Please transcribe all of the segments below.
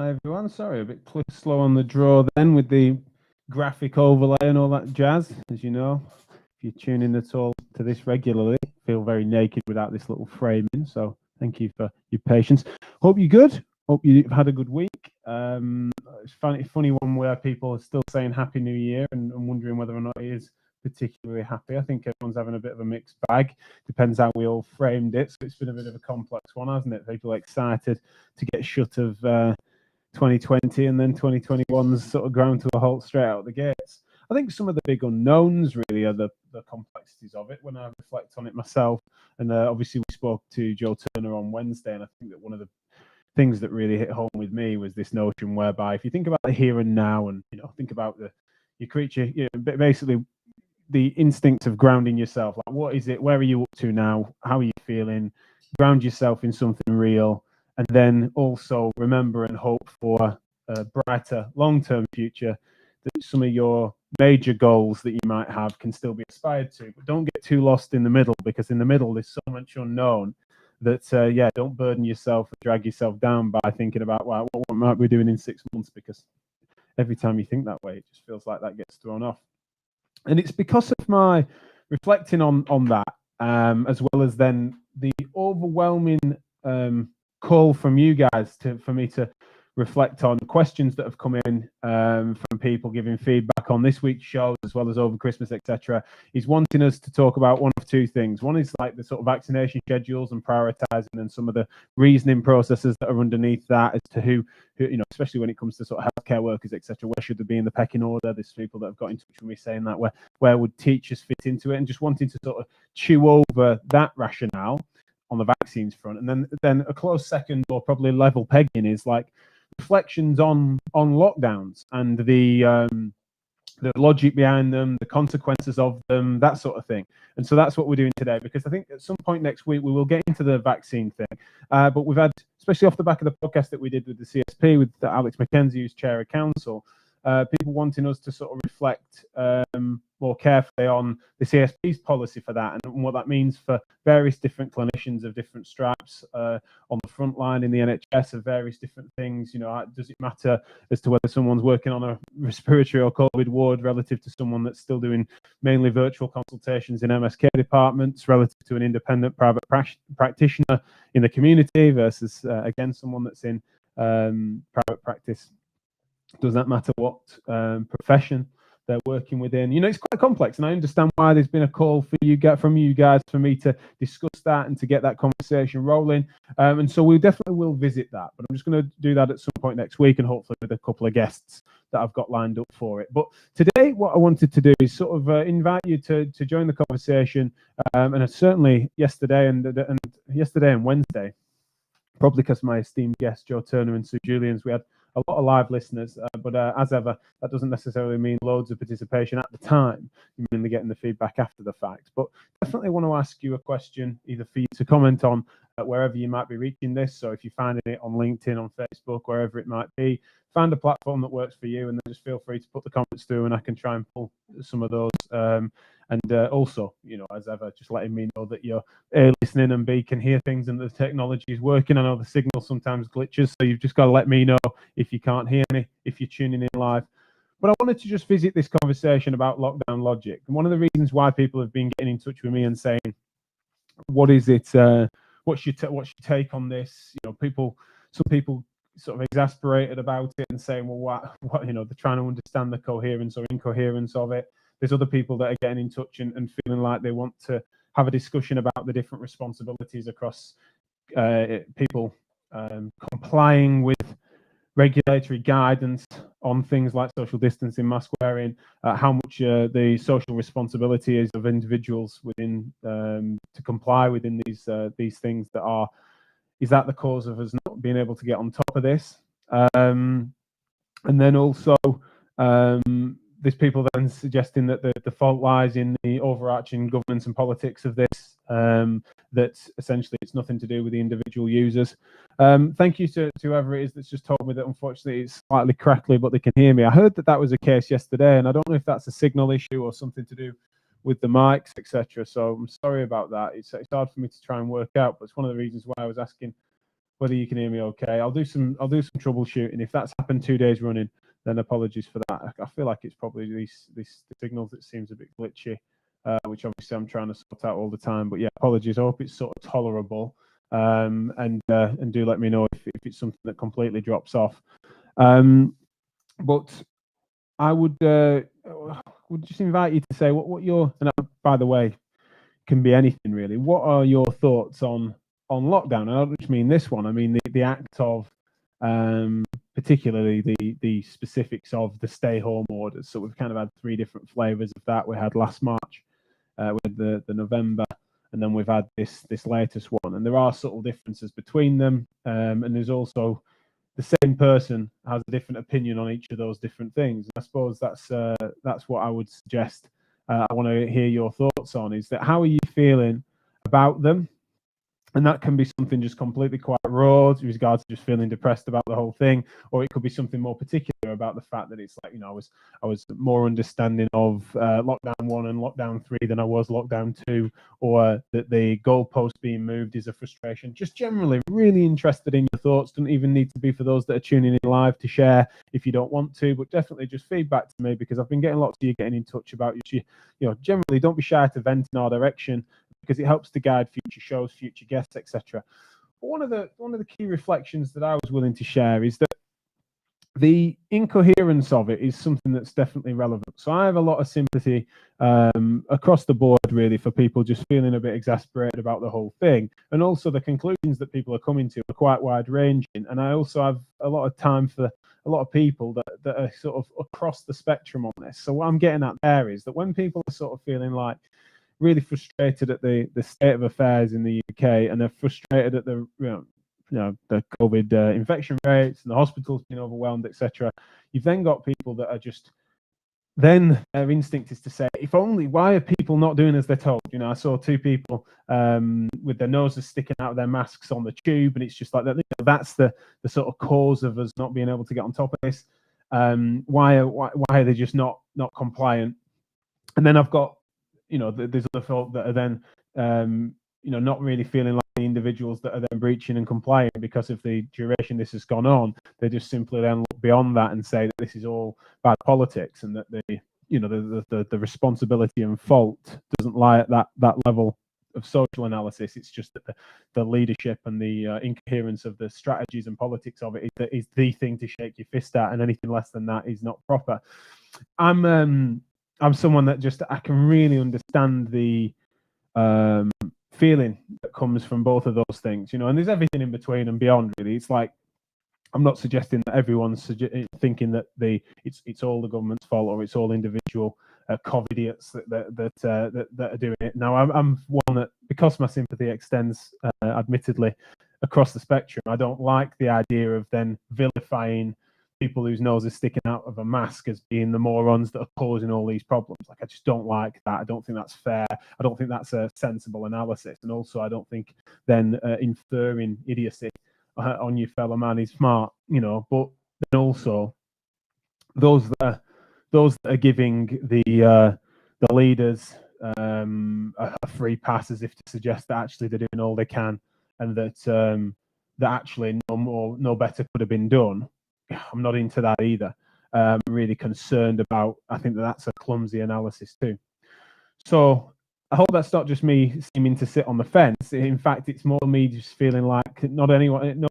Hi everyone, sorry, a bit slow on the draw then with the graphic overlay and all that jazz. As you know, if you tune in at all to this regularly, I feel very naked without this little framing. So thank you for your patience. Hope you're good. Hope you've had a good week. It's funny one where people are still saying Happy New Year and wondering whether or not it is particularly happy. I think everyone's having a bit of a mixed bag. Depends how we all framed it. So it's been a bit of a complex one, hasn't it? People are excited to get shut of 2020 and then 2021's sort of ground to a halt straight out of the gates. I think some of the big unknowns really are the complexities of it when I reflect on it myself. And obviously we spoke to Joe Turner on Wednesday, and I think that one of the things that really hit home with me was this notion whereby if you think about the here and now and think about your creature, basically the instinct of grounding yourself, like what is it, where are you up to now, how are you feeling, ground yourself in something real, and then also remember and hope for a brighter long-term future, that some of your major goals that you might have can still be aspired to, but don't get too lost in the middle, because in the middle there's so much unknown that don't burden yourself and drag yourself down by thinking about what might we be doing in 6 months, because every time you think that way it just feels like that gets thrown off. And it's because of my reflecting on that, as well as then the overwhelming call from you guys for me to reflect on questions that have come in from people giving feedback on this week's shows as well as over Christmas, etc. Is wanting us to talk about one of two things. One is like the sort of vaccination schedules and prioritizing, and some of the reasoning processes that are underneath that as to who especially when it comes to sort of healthcare workers, etc. Where should they be in the pecking order? There's people that have got in touch with me saying that where would teachers fit into it, and just wanting to sort of chew over that rationale on the vaccines front. And then a close second, or probably level pegging, is like reflections on lockdowns and the logic behind them, the consequences of them, that sort of thing. And so that's what we're doing today, because I think at some point next week we will get into the vaccine thing. But we've had, especially off the back of the podcast that we did with the CSP, with Alex McKenzie, who's chair of council, people wanting us to sort of reflect more carefully on the CSP's policy for that, and what that means for various different clinicians of different stripes on the front line in the NHS of various different things. Does it matter as to whether someone's working on a respiratory or COVID ward relative to someone that's still doing mainly virtual consultations in MSK departments, relative to an independent private practitioner in the community versus, again, someone that's in private practice? Does that matter what profession they're working within? It's quite complex, and I understand why there's been a call from you guys for me to discuss that and to get that conversation rolling. And so we definitely will visit that, but I'm just going to do that at some point next week, and hopefully with a couple of guests that I've got lined up for it. But today, what I wanted to do is sort of invite you to join the conversation, and certainly yesterday and Wednesday, probably because my esteemed guests Joe Turner and Sue Julians, we had a lot of live listeners, but as ever, that doesn't necessarily mean loads of participation at the time. You're mainly getting the feedback after the fact. But definitely want to ask you a question, either for you to comment on wherever you might be reaching this. So if you're finding it on LinkedIn, on Facebook, wherever it might be, find a platform that works for you, and then just feel free to put the comments through, and I can try and pull some of those. And also, as ever, just letting me know that you're A, listening, and B, can hear things and the technology is working. I know the signal sometimes glitches, so you've just got to let me know if you can't hear me, if you're tuning in live. But I wanted to just visit this conversation about lockdown logic. And one of the reasons why people have been getting in touch with me and saying, what is it, what's your take on this? Some people sort of exasperated about it and saying, well, what they're trying to understand the coherence or incoherence of it. There's other people that are getting in touch and feeling like they want to have a discussion about the different responsibilities across people complying with regulatory guidance on things like social distancing, mask wearing, how much the social responsibility is of individuals within to comply within these things is that the cause of us not being able to get on top of this? And then also there's people then suggesting that the fault lies in the overarching governance and politics of this, that essentially it's nothing to do with the individual users. Thank you to whoever it is that's just told me that unfortunately it's slightly crackly, but they can hear me. I heard that was the case yesterday, and I don't know if that's a signal issue or something to do with the mics, etc. So I'm sorry about that. It's hard for me to try and work out, but it's one of the reasons why I was asking whether you can hear me okay. I'll do some troubleshooting. If that's happened 2 days running, then apologies for that. I feel like it's probably these the signals that seems a bit glitchy, which obviously I'm trying to sort out all the time. But yeah, apologies. I hope it's sort of tolerable. And do let me know if it's something that completely drops off. But I would just invite you to say what your, and by the way, can be anything really. What are your thoughts on lockdown? And I don't just mean this one. I mean the act of, particularly the specifics of the stay home orders. So we've kind of had 3 different flavors of that. We had last March, with the November, and then we've had this latest one. And there are subtle differences between them, and there's also the same person has a different opinion on each of those different things. I suppose that's what I would suggest. I want to hear your thoughts on is that how are you feeling about them? And that can be something just completely quite raw with regards to just feeling depressed about the whole thing, or it could be something more particular about the fact that it's like, you know, I was more understanding of lockdown 1 and lockdown 3 than I was lockdown 2, or that the goalpost being moved is a frustration. Just generally really interested in your thoughts. Doesn't even need to be for those that are tuning in live to share if you don't want to, but definitely just feedback to me, because I've been getting lots of you getting in touch about you know, generally don't be shy to vent in our direction, because it helps to guide future shows, future guests, etc. But one of the key reflections that I was willing to share is that the incoherence of it is something that's definitely relevant. So I have a lot of sympathy across the board, really, for people just feeling a bit exasperated about the whole thing. And also the conclusions that people are coming to are quite wide-ranging. And I also have a lot of time for a lot of people that are sort of across the spectrum on this. So what I'm getting at there is that when people are sort of feeling like really frustrated at the state of affairs in the UK, and they're frustrated at the the COVID infection rates and the hospitals being overwhelmed, etc. You've then got people that are just, then their instinct is to say, if only, why are people not doing as they're told? You know, I saw 2 people with their noses sticking out of their masks on the tube, and it's just like that. You know, that's the sort of cause of us not being able to get on top of this. Why are they just not compliant? And then I've got, you know, there's other folk that are then, you know, not really feeling like the individuals that are then breaching and complying because of the duration this has gone on. They just simply then look beyond that and say that this is all bad politics, and that the responsibility and fault doesn't lie at that level of social analysis. It's just that the leadership and the incoherence of the strategies and politics of it is the thing to shake your fist at, and anything less than that is not proper. I'm someone that just, I can really understand the feeling that comes from both of those things, you know, and there's everything in between and beyond, really. It's like, I'm not suggesting that everyone's thinking that it's all the government's fault, or it's all individual COVIDiots that are doing it. Now, I'm one that, because my sympathy extends, admittedly, across the spectrum, I don't like the idea of then vilifying people whose nose is sticking out of a mask as being the morons that are causing all these problems. Like, I just don't like that. I don't think that's fair. I don't think that's a sensible analysis. And also, I don't think then inferring idiocy on your fellow man is smart, you know. But then also, those that are giving the leaders a free pass, as if to suggest that actually they're doing all they can, and that actually no better could have been done. I'm not into that either. I'm really concerned about, I think that's a clumsy analysis too. So I hope that's not just me seeming to sit on the fence. In fact, it's more me just feeling like no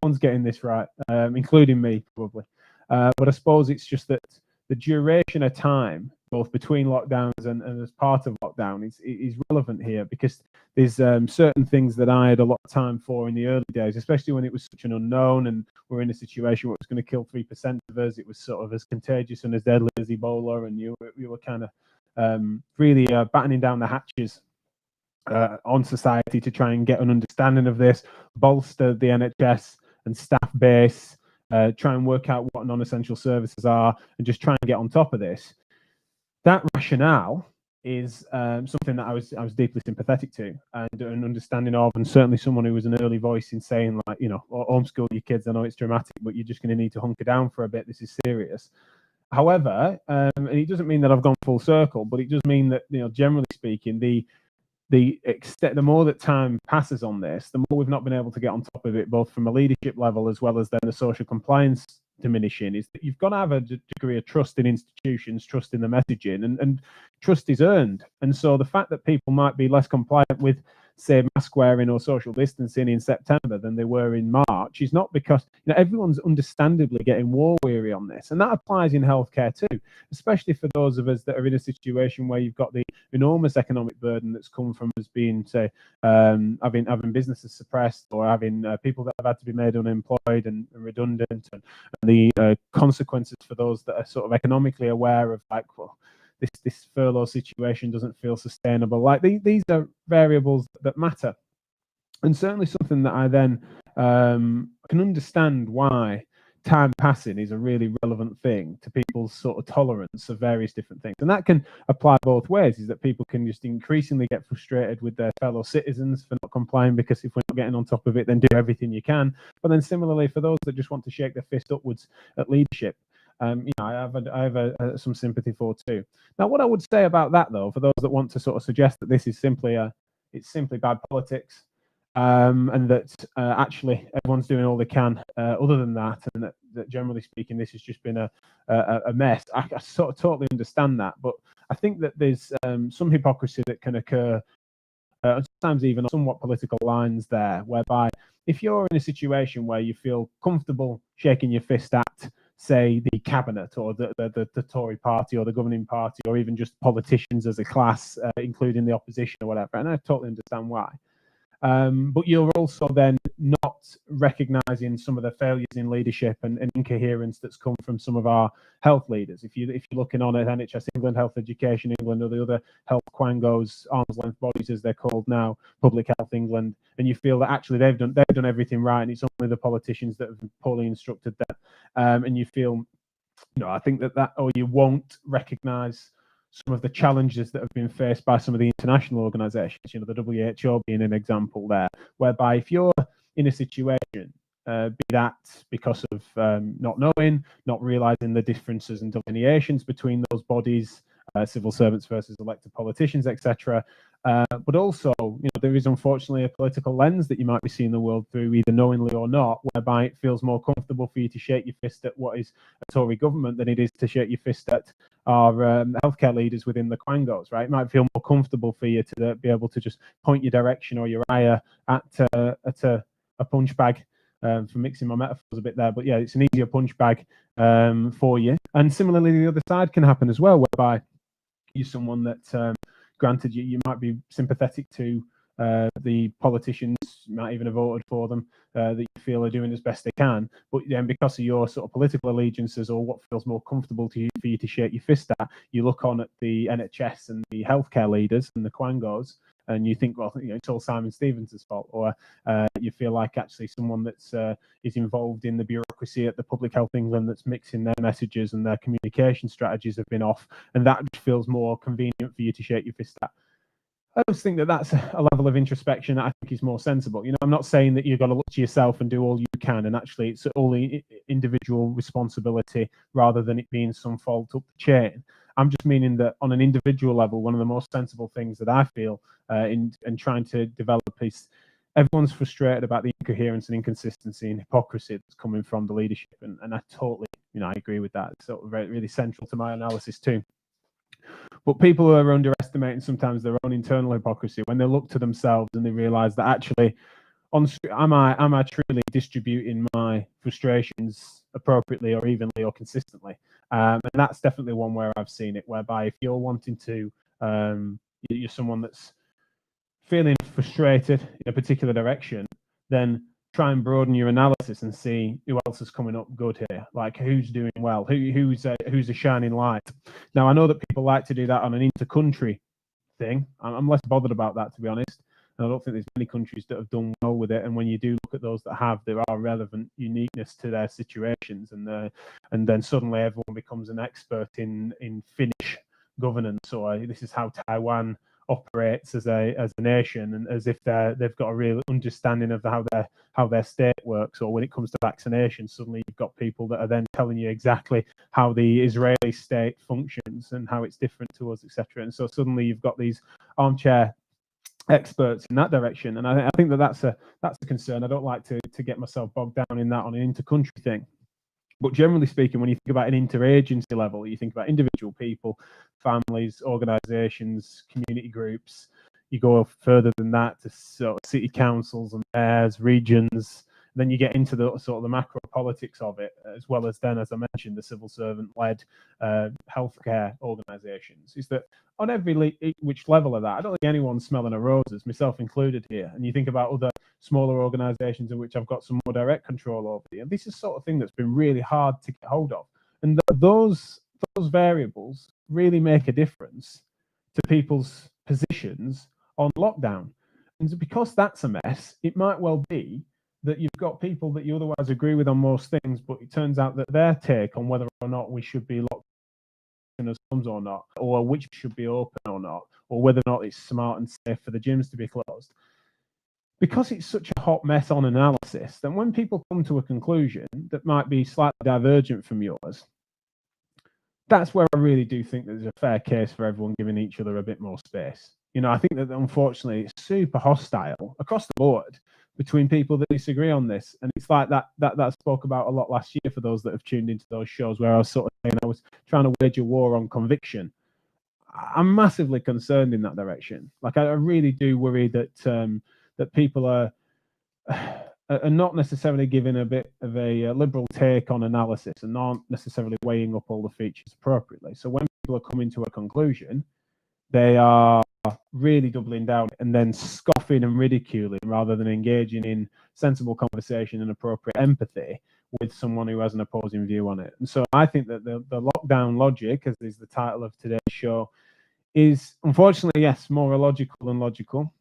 one's getting this right, including me probably. But I suppose it's just that the duration of time, both between lockdowns and as part of lockdown, is relevant here, because there's certain things that I had a lot of time for in the early days, especially when it was such an unknown, and we're in a situation where it was going to kill 3% of us. It was sort of as contagious and as deadly as Ebola, and you were kind of really battening down the hatches on society to try and get an understanding of this, bolster the NHS and staff base, try and work out what non-essential services are, and just try and get on top of this. That rationale is something that I was deeply sympathetic to and an understanding of, and certainly someone who was an early voice in saying, like, you know, homeschool your kids. I know it's dramatic, but you're just going to need to hunker down for a bit. This is serious. However, and it doesn't mean that I've gone full circle, but it does mean that, you know, generally speaking, the the more that time passes on this, the more we've not been able to get on top of it, both from a leadership level as well as then the social compliance diminishing, is that you've got to have a degree of trust in institutions, trust in the messaging, and trust is earned. And so the fact that people might be less compliant with, say, mask wearing or social distancing in September than they were in March is not because, you know, everyone's understandably getting war weary on this. And that applies in healthcare too, especially for those of us that are in a situation where you've got the enormous economic burden that's come from us being, say, having businesses suppressed, or having people that have had to be made unemployed and redundant, and the consequences for those that are sort of economically aware of, like, well, this furlough situation doesn't feel sustainable. Like these are variables that matter, and certainly something that I then can understand why time passing is a really relevant thing to people's sort of tolerance of various different things. And that can apply both ways, is that people can just increasingly get frustrated with their fellow citizens for not complying, because if we're not getting on top of it, then do everything you can. But then similarly, for those that just want to shake their fist upwards at leadership, you know, I have some sympathy for too. Now, what I would say about that, though, for those that want to sort of suggest that this is simply it's simply bad politics, and that actually everyone's doing all they can, other than that, and that generally speaking, this has just been a mess. I sort of totally understand that, but I think that there's some hypocrisy that can occur, sometimes even on somewhat political lines there, whereby if you're in a situation where you feel comfortable shaking your fist at, say, the cabinet or the Tory party or the governing party, or even just politicians as a class, including the opposition or whatever, and I totally understand why. But you're also then not recognising some of the failures in leadership and incoherence that's come from some of our health leaders. If you're looking on at NHS England, Health Education England, or the other health quangos, arm's length bodies as they're called now, Public Health England, and you feel that actually they've done everything right, and it's only the politicians that have poorly instructed them, and you feel, you know, I think that or you won't recognise some of the challenges that have been faced by some of the international organisations, you know, the WHO being an example there, whereby if you're in a situation, be that because of not knowing, not realising the differences and delineations between those bodies, civil servants versus elected politicians, etc. But also, you know, there is unfortunately a political lens that you might be seeing the world through, either knowingly or not, whereby it feels more comfortable for you to shake your fist at what is a Tory government than it is to shake your fist at our healthcare leaders within the quangos, right? It might feel more comfortable for you to be able to just point your direction or your ire at a punch bag. For mixing my metaphors a bit there, but yeah, it's an easier punch bag for you. And similarly, the other side can happen as well, whereby you're someone that, granted, you might be sympathetic to the politicians, you might even have voted for them, that you feel are doing as best they can, but then because of your sort of political allegiances or what feels more comfortable to you for you to shake your fist at, you look on at the NHS and the healthcare leaders and the quangos, and you think, well, you know, it's all Simon Stevens' fault, or you feel like actually someone that's is involved in the bureaucracy at the Public Health England that's mixing their messages and their communication strategies have been off, and that feels more convenient for you to shake your fist at. I just think that that's a level of introspection that I think is more sensible. You know, I'm not saying that you've got to look to yourself and do all you can, and actually it's all individual responsibility rather than it being some fault up the chain. I'm just meaning that on an individual level, one of the most sensible things that I feel in trying to develop is everyone's frustrated about the incoherence and inconsistency and hypocrisy that's coming from the leadership, and I totally, you know, I agree with that. It's sort of really central to my analysis too. But people are underestimating sometimes their own internal hypocrisy when they look to themselves and they realise that actually, am I truly distributing my frustrations appropriately or evenly or consistently? And that's definitely one where I've seen it, whereby if you're wanting to, you're someone that's feeling frustrated in a particular direction, then try and broaden your analysis and see who else is coming up good here, like who's doing well, who's a shining light. Now, I know that people like to do that on an inter-country thing. I'm less bothered about that, to be honest. And I don't think there's many countries that have done well with it. And when you do look at those that have, there are relevant uniqueness to their situations, and then suddenly everyone becomes an expert in Finnish governance, or this is how Taiwan operates as a nation, and as if they've got a real understanding of how their state works. Or when it comes to vaccination, suddenly you've got people that are then telling you exactly how the Israeli state functions and how it's different to us, etc. And so suddenly you've got these armchair experts in that direction. And I think that that's a concern. I don't like to get myself bogged down in that on an inter-country thing. But generally speaking, when you think about an interagency level, you think about individual people, families, organisations, community groups. You go further than that to sort of city councils and mayors, regions. Then you get into the sort of the macro politics of it, as well as then, as I mentioned, the civil servant-led healthcare organisations. Is that on every which level of that? I don't think anyone's smelling of roses, myself included here. And you think about other smaller organisations in which I've got some more direct control over. And this is the sort of thing that's been really hard to get hold of. And those variables really make a difference to people's positions on lockdown. And because that's a mess, it might well be that you've got people that you otherwise agree with on most things, but it turns out that their take on whether or not we should be locked in as homes or not, or which should be open or not, or whether or not it's smart and safe for the gyms to be closed. Because it's such a hot mess on analysis, then when people come to a conclusion that might be slightly divergent from yours, that's where I really do think there's a fair case for everyone giving each other a bit more space. You know, I think that unfortunately it's super hostile across the board between people that disagree on this. And it's like that I spoke about a lot last year for those that have tuned into those shows, where I was sort of saying I was trying to wage a war on conviction. I'm massively concerned in that direction. Like, I really do worry that that people are not necessarily giving a bit of a liberal take on analysis and aren't necessarily weighing up all the features appropriately. So when people are coming to a conclusion, they are really doubling down and then scoffing and ridiculing rather than engaging in sensible conversation and appropriate empathy with someone who has an opposing view on it. And so I think that the lockdown logic, as is the title of today's show, is unfortunately, yes, more illogical than logical.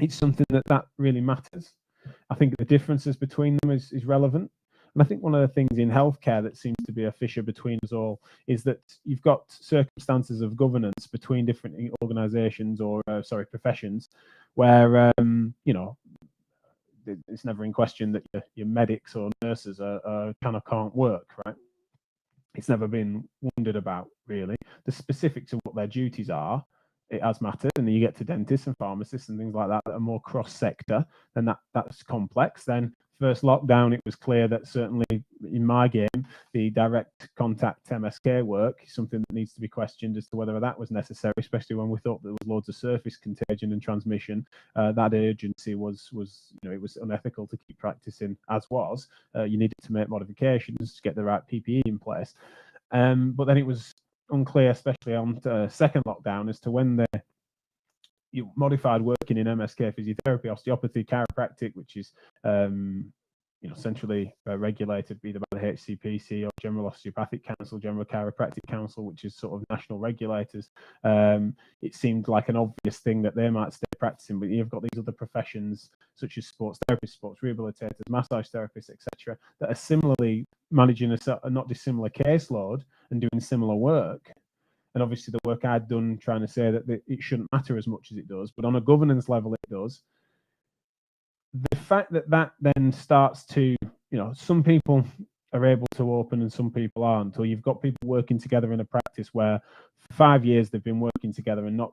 It's something that really matters. I think the differences between them is relevant. And I think one of the things in healthcare that seems to be a fissure between us all is that you've got circumstances of governance between different organisations or, professions where, you know, it's never in question that your medics or nurses can't work, right? It's never been wondered about, really. The specifics of what their duties are, it has mattered, and then you get to dentists and pharmacists and things like that are more cross-sector, then that's complex. Then first lockdown, it was clear that certainly in my game, the direct contact MSK work is something that needs to be questioned as to whether that was necessary, especially when we thought there was loads of surface contagion and transmission. That urgency was, you know, it was unethical to keep practicing as was. You needed to make modifications to get the right PPE in place. But then it was unclear, especially on second lockdown, as to when you modified working in MSK physiotherapy, osteopathy, chiropractic, which is centrally regulated either by the HCPC or General Osteopathic Council, General Chiropractic Council, which is sort of national regulators. It seemed like an obvious thing that they might stay practicing, but you've got these other professions such as sports therapists, sports rehabilitators, massage therapists, etc., that are similarly managing a not dissimilar caseload and doing similar work. And obviously the work I'd done trying to say that it shouldn't matter as much as it does, but on a governance level it does. The fact that then starts to, some people are able to open and some people aren't, or you've got people working together in a practice where for 5 years they've been working together and not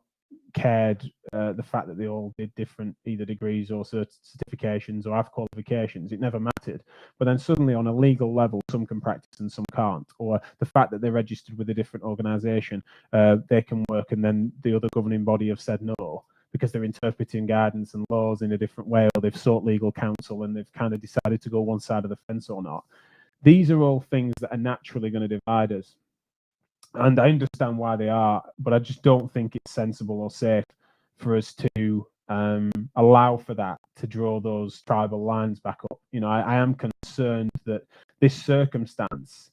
cared the fact that they all did different either degrees or certifications or have qualifications. It never mattered. But then suddenly on a legal level, some can practice and some can't, or the fact that they're registered with a different organisation, they can work, and then the other governing body have said no because they're interpreting guidance and laws in a different way, or they've sought legal counsel and they've kind of decided to go one side of the fence or not. These are all things that are naturally going to divide us. And I understand why they are, but I just don't think it's sensible or safe for us to allow for that, to draw those tribal lines back up. I am concerned that this circumstance,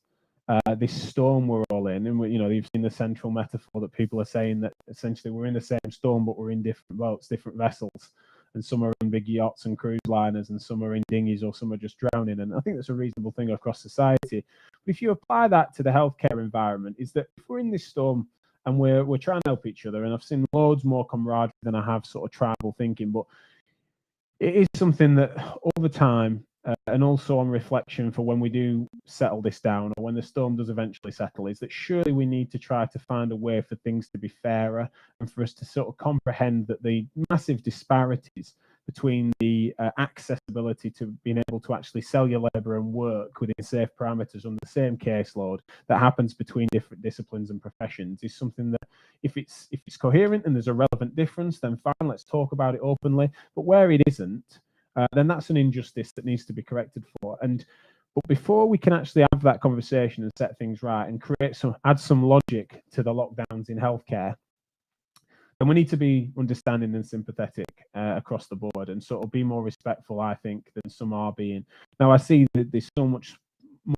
this storm we're all in, and you've seen the central metaphor that people are saying that essentially we're in the same storm, but we're in different boats, different vessels. And some are in big yachts and cruise liners, and some are in dinghies, or some are just drowning. And I think that's a reasonable thing across society. But if you apply that to the healthcare environment, is that if we're in this storm and we're trying to help each other, and I've seen loads more camaraderie than I have sort of tribal thinking, but it is something that over time and also on reflection for when we do settle this down, or when the storm does eventually settle, is that surely we need to try to find a way for things to be fairer, and for us to sort of comprehend that the massive disparities between the accessibility to being able to actually sell your labour and work within safe parameters on the same caseload that happens between different disciplines and professions is something that, if it's coherent and there's a relevant difference, then fine, let's talk about it openly. But where it isn't, then that's an injustice that needs to be corrected for. But before we can actually have that conversation and set things right and add some logic to the lockdowns in healthcare, and we need to be understanding and sympathetic across the board, and sort of be more respectful, I think, than some are being. Now, I see that there's so much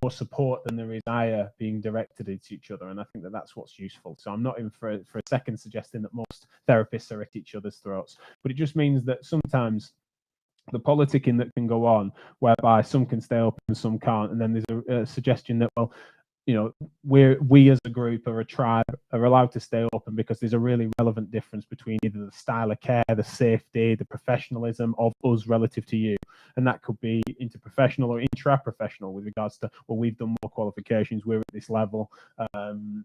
more support than there is ire being directed at each other, and I think that that's what's useful. So I'm not in for a second suggesting that most therapists are at each other's throats, but it just means that sometimes the politicking that can go on, whereby some can stay open and some can't, and then there's a suggestion that, well, you know, we as a group or a tribe are allowed to stay open because there's a really relevant difference between either the style of care, the safety, the professionalism of us relative to you. And that could be interprofessional or intra-professional with regards to, well, we've done more qualifications, we're at this level, and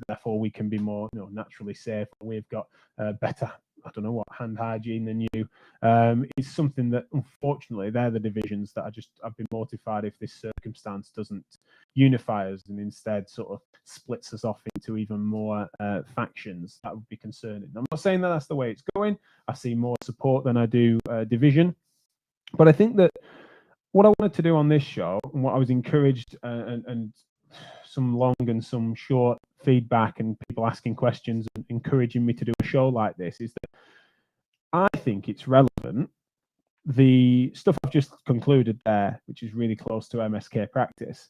therefore we can be more, you know, naturally safe. We've got better, I don't know what, hand hygiene than you. It's something that, unfortunately, they're the divisions that I'd be mortified if this circumstance doesn't unify us and instead sort of splits us off into even more factions. That would be concerning. I'm not saying that that's the way it's going. I see more support than I do division. But I think that what I wanted to do on this show, and what I was encouraged, and some long and some short feedback and people asking questions and encouraging me to do a show like this, is that I think it's relevant. The stuff I've just concluded there, which is really close to MSK practice,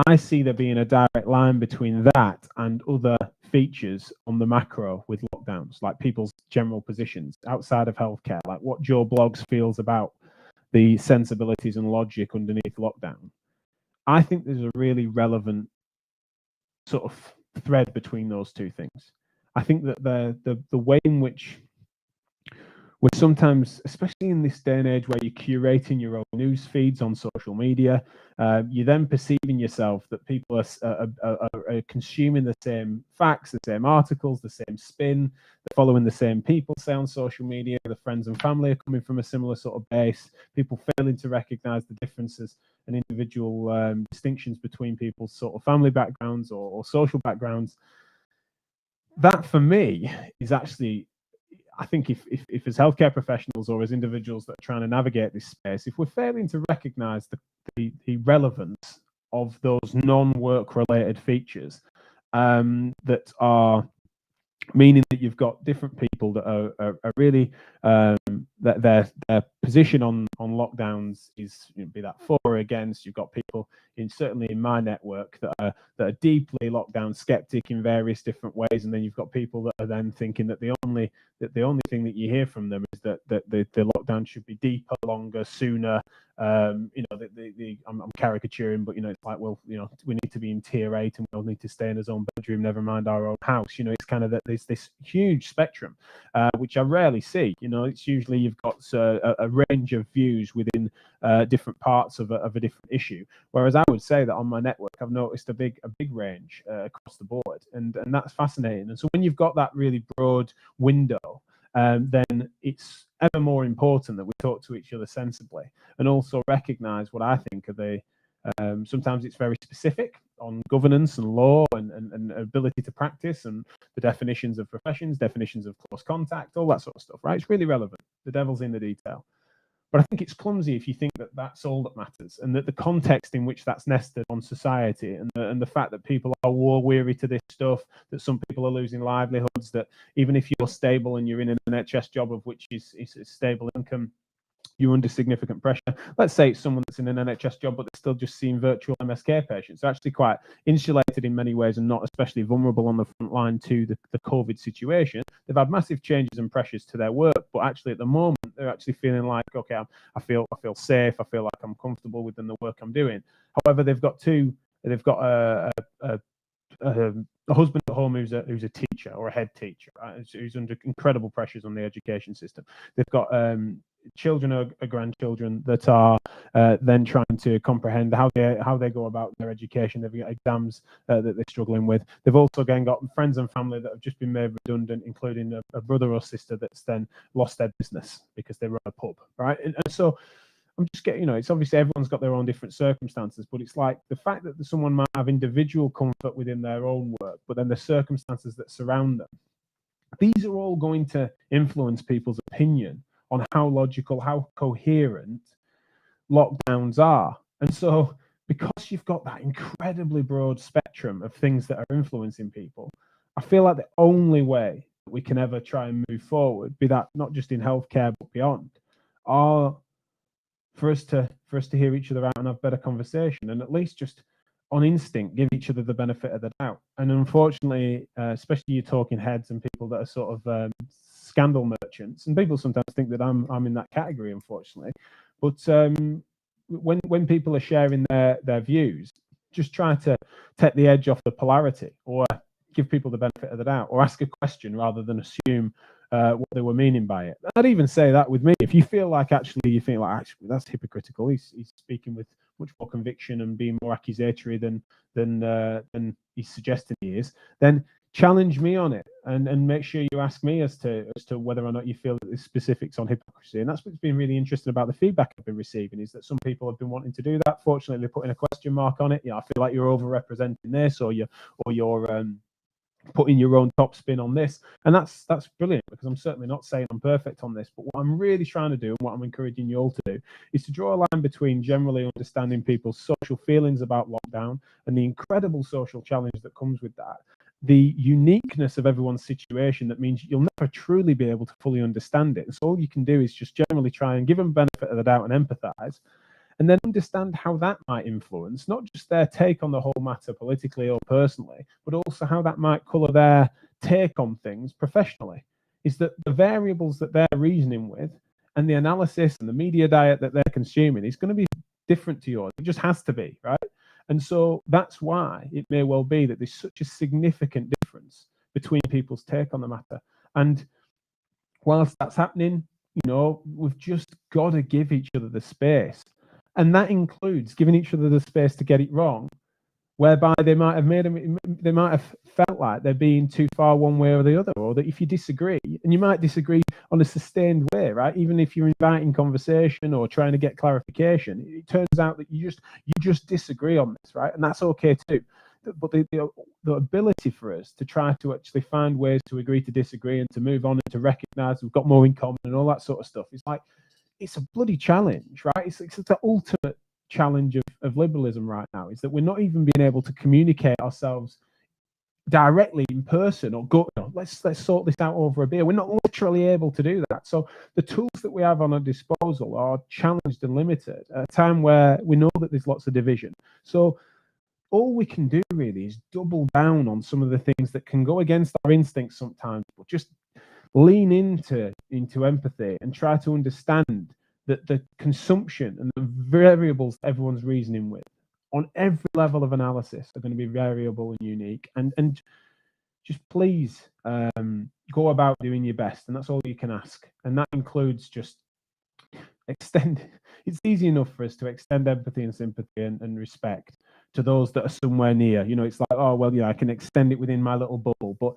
I see there being a direct line between that and other features on the macro with lockdowns, like people's general positions outside of healthcare, like what Joe Bloggs feels about the sensibilities and logic underneath lockdown. I think there's a really relevant sort of thread between those two things. I think that the way in which we're sometimes, especially in this day and age where you're curating your own news feeds on social media, you're then perceiving yourself that people are consuming the same facts, the same articles, the same spin, they're following the same people, say, on social media, the friends and family are coming from a similar sort of base, people failing to recognize the differences and individual distinctions between people's sort of family backgrounds or social backgrounds. That, for me, is actually, I think if as healthcare professionals or as individuals that are trying to navigate this space, if we're failing to recognize the relevance of those non-work related features that are meaning that you've got different people that are really that their position on lockdowns is, you know, be that for or against. You've got people certainly in my network that are deeply lockdown skeptic in various different ways, and then you've got people that are then thinking that the only thing that you hear from them is that the lockdown should be deeper, longer, sooner. You know, I'm caricaturing, but, you know, it's like, well, you know, we need to be in tier 8 and we'll need to stay in his own bedroom, never mind our own house. You know, it's kind of that there's this huge spectrum, which I rarely see. You know, it's usually you've got a range of views within different parts of a different issue. Whereas I would say that on my network, I've noticed a big range across the board, and that's fascinating. And so when you've got that really broad window, then it's ever more important that we talk to each other sensibly, and also recognize what I think are the sometimes it's very specific on governance and law and ability to practice and the definitions of professions, definitions of close contact, all that sort of stuff, right? It's really relevant. The devil's in the detail. But I think it's clumsy if you think that that's all that matters, and that the context in which that's nested on society, and the fact that people are war weary to this stuff, that some people are losing livelihoods, that even if you're stable and you're in an NHS job of which is a stable income, you're under significant pressure. Let's say it's someone that's in an NHS job, but they're still just seeing virtual MSK patients. They're actually quite insulated in many ways and not especially vulnerable on the front line to the COVID situation. They've had massive changes and pressures to their work, but actually at the moment, they're actually feeling like, okay, I feel safe. I feel like I'm comfortable within the work I'm doing. However, they've got a husband at home who's a teacher or a head teacher, right? Who's under incredible pressures on the education system. They've got children or grandchildren that are then trying to comprehend how they go about their education. They've got exams that they're struggling with. They've also again got friends and family that have just been made redundant, including a brother or sister that's then lost their business because they run a pub, right? And so I'm just getting, it's obviously everyone's got their own different circumstances, but it's like the fact that someone might have individual comfort within their own work, but then the circumstances that surround them, these are all going to influence people's opinion on how logical, how coherent lockdowns are. And so, because you've got that incredibly broad spectrum of things that are influencing people, I feel like the only way that we can ever try and move forward, be that not just in healthcare but beyond, are for us to hear each other out and have better conversation, and at least just on instinct give each other the benefit of the doubt. And unfortunately, especially you talking heads and people that are sort of scandal merchants, and people sometimes think that I'm in that category, unfortunately. But when people are sharing their views, just try to take the edge off the polarity, or give people the benefit of the doubt, or ask a question rather than assume what they were meaning by it. I'd even say that with me. If you feel like actually that's hypocritical, he's speaking with much more conviction and being more accusatory than he's suggesting he is, then challenge me on it and make sure you ask me as to whether or not you feel that there's specifics on hypocrisy. And that's what's been really interesting about the feedback I've been receiving, is that some people have been wanting to do that. Fortunately, they're putting a question mark on it. I feel like you're overrepresenting this, or you're putting your own top spin on this. And that's brilliant, because I'm certainly not saying I'm perfect on this, but what I'm really trying to do, and what I'm encouraging you all to do, is to draw a line between generally understanding people's social feelings about lockdown and the incredible social challenge that comes with that, the uniqueness of everyone's situation that means you'll never truly be able to fully understand it. And so all you can do is just generally try and give them benefit of the doubt and empathize, and then understand how that might influence not just their take on the whole matter politically or personally, but also how that might colour their take on things professionally. Is that the variables that they're reasoning with and the analysis and the media diet that they're consuming is going to be different to yours. It just has to be, right? And so that's why it may well be that there's such a significant difference between people's take on the matter. And whilst that's happening, we've just got to give each other the space. And that includes giving each other the space to get it wrong, whereby they might have felt like they're being too far one way or the other, or that if you disagree, and you might disagree on a sustained way, right? Even if you're inviting conversation or trying to get clarification, it turns out that you just disagree on this, right? And that's okay too. But the ability for us to try to actually find ways to agree to disagree and to move on and to recognise we've got more in common and all that sort of stuff, it's a bloody challenge, right? It's the ultimate challenge of liberalism right now, is that we're not even being able to communicate ourselves directly in person, or go, let's sort this out over a beer. We're not literally able to do that. So the tools that we have on our disposal are challenged and limited at a time where we know that there's lots of division. So all we can do really is double down on some of the things that can go against our instincts sometimes, but just lean into empathy and try to understand that the consumption and the variables everyone's reasoning with on every level of analysis are going to be variable and unique. And just please go about doing your best, and that's all you can ask. And that includes just extend. It's easy enough for us to extend empathy and sympathy and respect to those that are somewhere near. It's like, oh well, I can extend it within my little bubble, but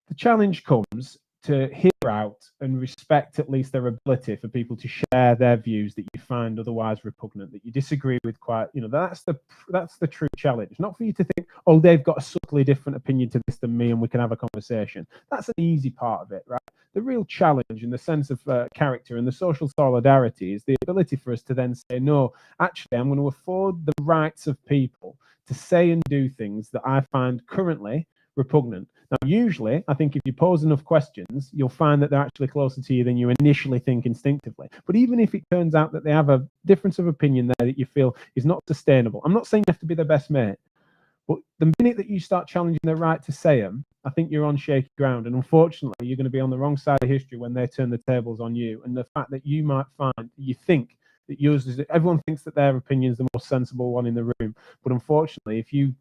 the challenge comes to hear out and respect at least their ability for people to share their views that you find otherwise repugnant, that you disagree with quite, that's the true challenge. Not for you to think, oh, they've got a subtly different opinion to this than me and we can have a conversation. That's an easy part of it, right? The real challenge in the sense of character and the social solidarity is the ability for us to then say, no, actually, I'm going to afford the rights of people to say and do things that I find currently repugnant. Now, usually, I think if you pose enough questions, you'll find that they're actually closer to you than you initially think instinctively. But even if it turns out that they have a difference of opinion there that you feel is not sustainable, I'm not saying you have to be their best mate, but the minute that you start challenging their right to say them, I think you're on shaky ground. And unfortunately, you're going to be on the wrong side of history when they turn the tables on you. And the fact that you might find, you think that yours is, everyone thinks that their opinion is the most sensible one in the room. But unfortunately, if you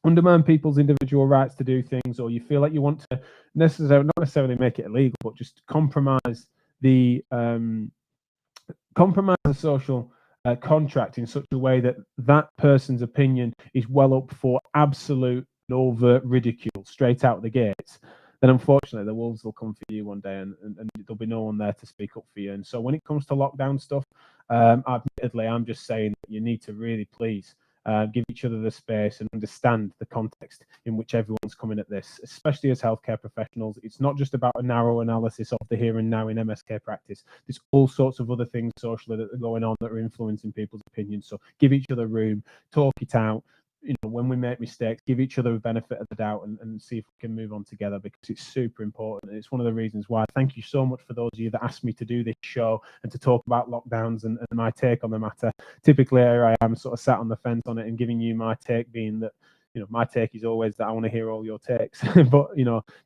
undermine people's individual rights to do things, or you feel like you want to not necessarily make it illegal, but just compromise the compromise a social contract in such a way that that person's opinion is well up for absolute overt ridicule straight out the gates, then unfortunately the wolves will come for you one day, and there'll be no one there to speak up for you. And so when it comes to lockdown stuff, admittedly, I'm just saying that you need to really please give each other the space and understand the context in which everyone's coming at this, especially as healthcare professionals. It's not just about a narrow analysis of the here and now in MSK practice. There's all sorts of other things socially that are going on that are influencing people's opinions. So give each other room, talk it out. When we make mistakes, give each other a benefit of the doubt, and see if we can move on together, because it's super important. And it's one of the reasons why. Thank you so much for those of you that asked me to do this show and to talk about lockdowns and my take on the matter. Typically, here I am sort of sat on the fence on it and giving you my take, being that my take is always that I want to hear all your takes. But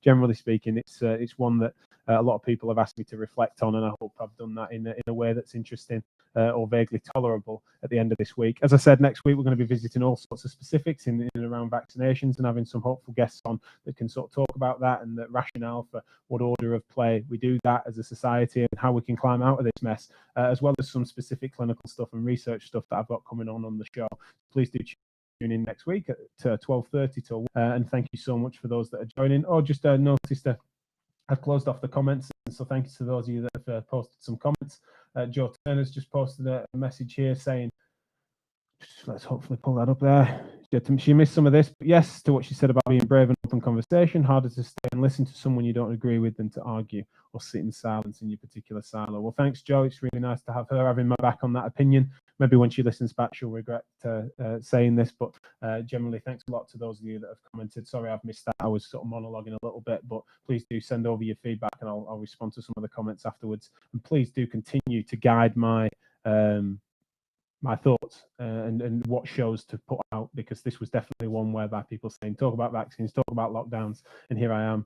generally speaking, it's one that a lot of people have asked me to reflect on, and I hope I've done that in a way that's interesting or vaguely tolerable at the end of this week. As I said, next week we're going to be visiting all sorts of specifics in and around vaccinations and having some hopeful guests on that can sort of talk about that and the rationale for what order of play we do that as a society and how we can climb out of this mess, as well as some specific clinical stuff and research stuff that I've got coming on the show. Please do tune in next week at 12:30 till and thank you so much for those that are joining. Just noticed I've closed off the comments, and so thank you to those of you that have posted some comments. Joe Turner's just posted a message here saying, let's hopefully pull that up there. She missed some of this, but yes, to what she said about being brave and open conversation. Harder to stay and listen to someone you don't agree with than to argue or sit in silence in your particular silo. Well, thanks, Joe. It's really nice to have her having my back on that opinion. Maybe when she listens back, she'll regret saying this, but generally, thanks a lot to those of you that have commented. Sorry, I've missed that. I was sort of monologuing a little bit, but please do send over your feedback, and I'll respond to some of the comments afterwards. And please do continue to guide my my thoughts and what shows to put out, because this was definitely one whereby people saying talk about vaccines, talk about lockdowns, and here I am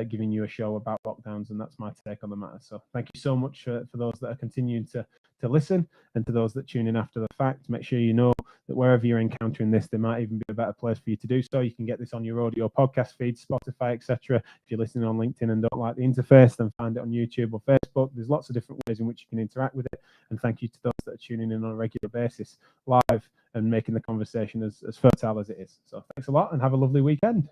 giving you a show about lockdowns, and that's my take on the matter. So thank you so much for those that are continuing to listen, and to those that tune in after the fact. Make sure you know that wherever you're encountering this, there might even be a better place for you to do so. You can get this on your audio podcast feed, Spotify, etc. If you're listening on LinkedIn and don't like the interface, then find it on YouTube or Facebook. There's lots of different ways in which you can interact with it. And thank you to those that are tuning in on a regular basis, live, and making the conversation as fertile as it is. So thanks a lot, and have a lovely weekend.